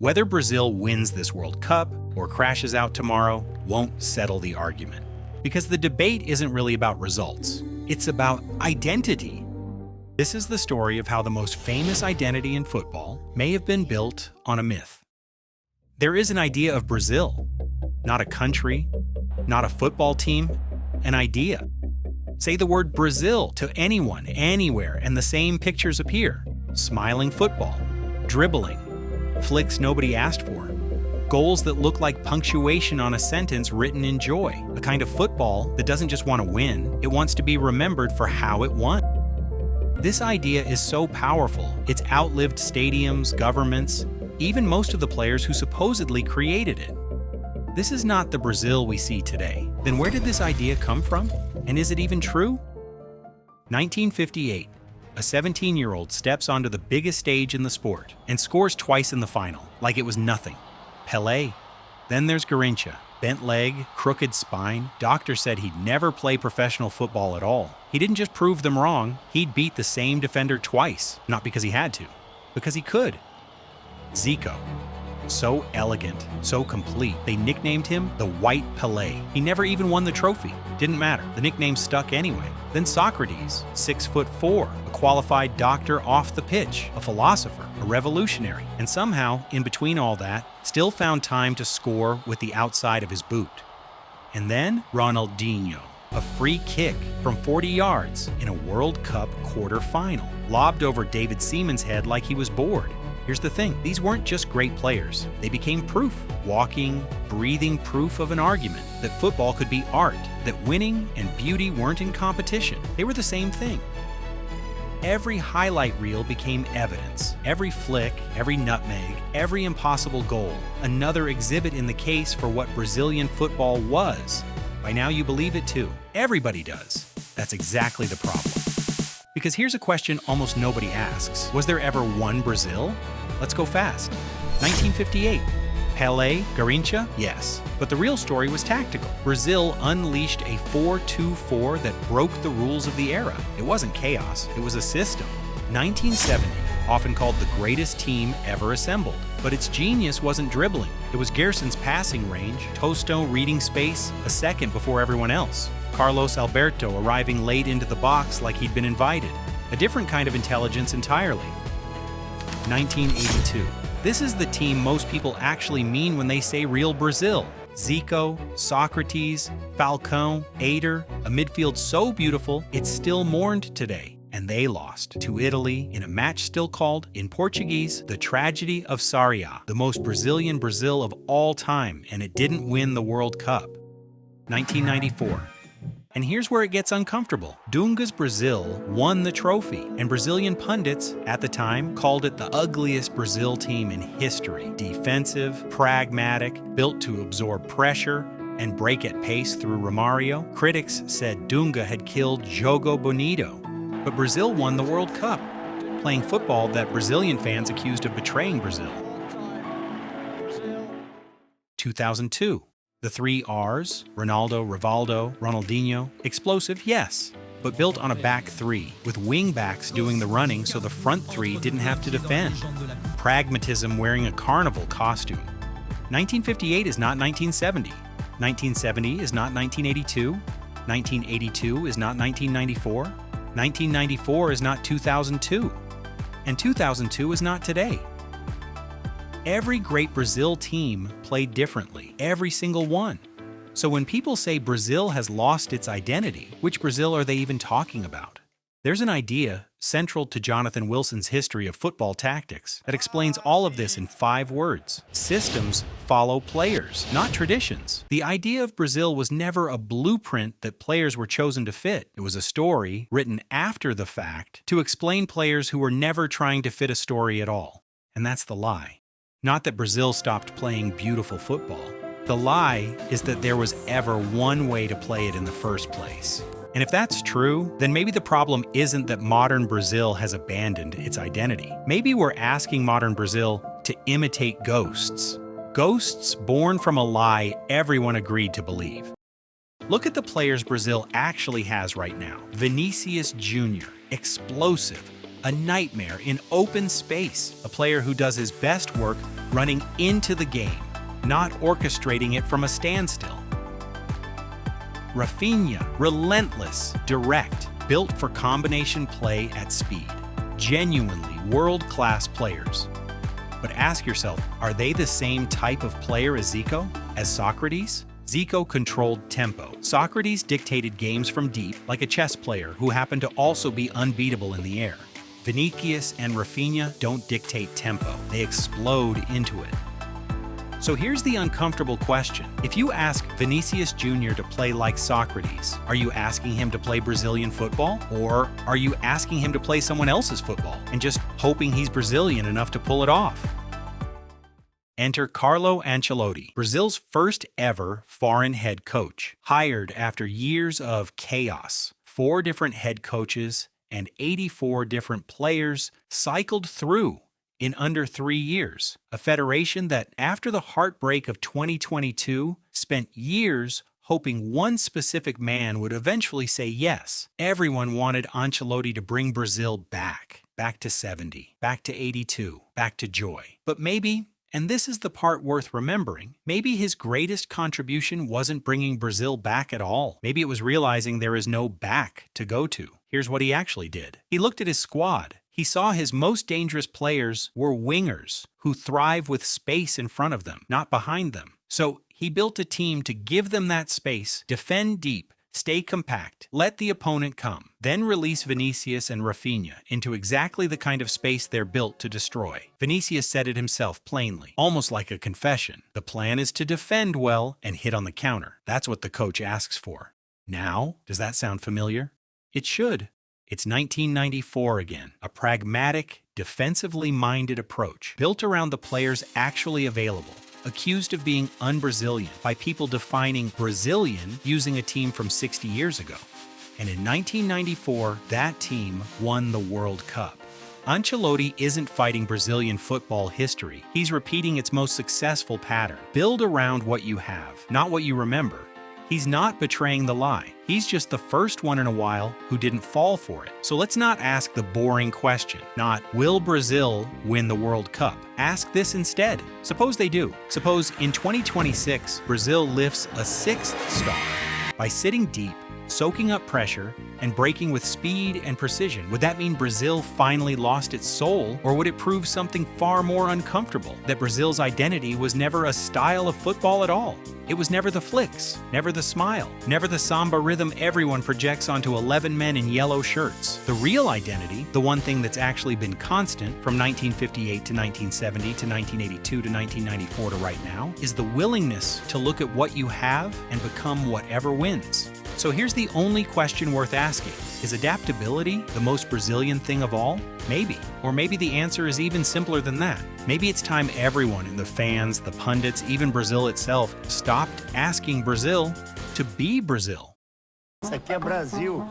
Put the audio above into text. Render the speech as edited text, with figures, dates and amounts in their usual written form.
Whether Brazil wins this World Cup or crashes out tomorrow won't settle the argument. Because the debate isn't really about results, it's about identity. This is the story of how the most famous identity in football may have been built on a myth. There is an idea of Brazil, not a country, not a football team, an idea. Say the word Brazil to anyone, anywhere, and the same pictures appear. Smiling football, dribbling, flicks nobody asked for, goals that look like punctuation on a sentence written in joy, a kind of football that doesn't just want to win, it wants to be remembered for how it won. This idea is so powerful, it's outlived stadiums, governments, even most of the players who supposedly created it. This is not the Brazil we see today. Then where did this idea come from? And is it even true? 1958. A 17-year-old steps onto the biggest stage in the sport and scores twice in the final, like it was nothing. Pelé. Then there's Garrincha. Bent leg, crooked spine. Doctor said he'd never play professional football at all. He didn't just prove them wrong, he'd beat the same defender twice, not because he had to, because he could. Zico. So elegant, so complete, they nicknamed him the White Pelé. He never even won the trophy. Didn't matter, the nickname stuck anyway. Then Sócrates, 6'4", a qualified doctor off the pitch, a philosopher, a revolutionary, and somehow, in between all that, still found time to score with the outside of his boot. And then Ronaldinho, a free kick from 40 yards in a World Cup quarter-final, lobbed over David Seaman's head like he was bored. Here's the thing, these weren't just great players. They became proof, walking, breathing proof of an argument that football could be art, that winning and beauty weren't in competition. They were the same thing. Every highlight reel became evidence. Every flick, every nutmeg, every impossible goal, another exhibit in the case for what Brazilian football was. By now you believe it too. Everybody does. That's exactly the problem. Because here's a question almost nobody asks. Was there ever one Brazil? Let's go fast. 1958. Pelé, Garrincha? Yes. But the real story was tactical. Brazil unleashed a 4-2-4 that broke the rules of the era. It wasn't chaos, it was a system. 1970, often called the greatest team ever assembled. But its genius wasn't dribbling. It was Gerson's passing range, Tostão reading space a second before everyone else. Carlos Alberto arriving late into the box like he'd been invited. A different kind of intelligence entirely. 1982. This is the team most people actually mean when they say real Brazil. Zico, Sócrates, Falcão, Eder, a midfield so beautiful it's still mourned today. And they lost to Italy in a match still called, in Portuguese, the tragedy of Sarriá, the most Brazilian Brazil of all time, and it didn't win the World Cup. 1994. And here's where it gets uncomfortable. Dunga's Brazil won the trophy, and Brazilian pundits, at the time, called it the ugliest Brazil team in history. Defensive, pragmatic, built to absorb pressure, and break at pace through Romário. Critics said Dunga had killed jogo bonito. But Brazil won the World Cup, playing football that Brazilian fans accused of betraying Brazil. 2002. The three R's, Ronaldo, Rivaldo, Ronaldinho, explosive, yes, but built on a back three, with wing backs doing the running so the front three didn't have to defend. Pragmatism wearing a carnival costume. 1958 is not 1970. 1970 is not 1982. 1982 is not 1994. 1994 is not 2002. And 2002 is not today. Every great Brazil team played differently, every single one. So when people say Brazil has lost its identity, which Brazil are they even talking about? There's an idea central to Jonathan Wilson's history of football tactics that explains all of this in 5 words. Systems follow players, not traditions. The idea of Brazil was never a blueprint that players were chosen to fit. It was a story written after the fact to explain players who were never trying to fit a story at all. And that's the lie. Not that Brazil stopped playing beautiful football. The lie is that there was ever one way to play it in the first place. And if that's true, then maybe the problem isn't that modern Brazil has abandoned its identity. Maybe we're asking modern Brazil to imitate ghosts. Ghosts born from a lie everyone agreed to believe. Look at the players Brazil actually has right now. Vinicius Jr., explosive, A nightmare in open space. A player who does his best work running into the game, not orchestrating it from a standstill. Rafinha, relentless, direct, built for combination play at speed. Genuinely world-class players. But ask yourself, are they the same type of player as Zico? As Sócrates? Zico controlled tempo. Sócrates dictated games from deep, like a chess player who happened to also be unbeatable in the air. Vinicius and Rafinha don't dictate tempo. They explode into it. So here's the uncomfortable question. If you ask Vinicius Jr. to play like Sócrates, are you asking him to play Brazilian football? Or are you asking him to play someone else's football and just hoping he's Brazilian enough to pull it off? Enter Carlo Ancelotti, Brazil's first ever foreign head coach, hired after years of chaos. 4 different head coaches and 84 different players cycled through in under 3 years. A federation that, after the heartbreak of 2022, spent years hoping one specific man would eventually say yes. Everyone wanted Ancelotti to bring Brazil back to 70, back to 82, back to joy. But maybe, and this is the part worth remembering, maybe his greatest contribution wasn't bringing Brazil back at all. Maybe it was realizing there is no back to go to. Here's what he actually did. He looked at his squad. He saw his most dangerous players were wingers who thrive with space in front of them, not behind them. So he built a team to give them that space, defend deep, stay compact, let the opponent come, then release Vinicius and Rafinha into exactly the kind of space they're built to destroy. Vinicius said it himself plainly, almost like a confession. The plan is to defend well and hit on the counter. That's what the coach asks for. Now, does that sound familiar? It should. It's 1994 again, a pragmatic, defensively minded approach built around the players actually available, accused of being un-Brazilian by people defining Brazilian using a team from 60 years ago. And in 1994, that team won the World Cup. Ancelotti isn't fighting Brazilian football history. He's repeating its most successful pattern. Build around what you have, not what you remember. He's not betraying the lie. He's just the first one in a while who didn't fall for it. So let's not ask the boring question, not, will Brazil win the World Cup? Ask this instead. Suppose they do. Suppose in 2026, Brazil lifts a 6th star by sitting deep, soaking up pressure, and breaking with speed and precision. Would that mean Brazil finally lost its soul, or would it prove something far more uncomfortable? That Brazil's identity was never a style of football at all. It was never the flicks, never the smile, never the samba rhythm everyone projects onto 11 men in yellow shirts. The real identity, the one thing that's actually been constant from 1958 to 1970 to 1982 to 1994 to right now, is the willingness to look at what you have and become whatever wins. So here's the only question worth asking. Is adaptability the most Brazilian thing of all? Maybe. Or maybe the answer is even simpler than that. Maybe it's time everyone, the fans, the pundits, even Brazil itself, stopped asking Brazil to be Brazil. Isso aqui é Brasil.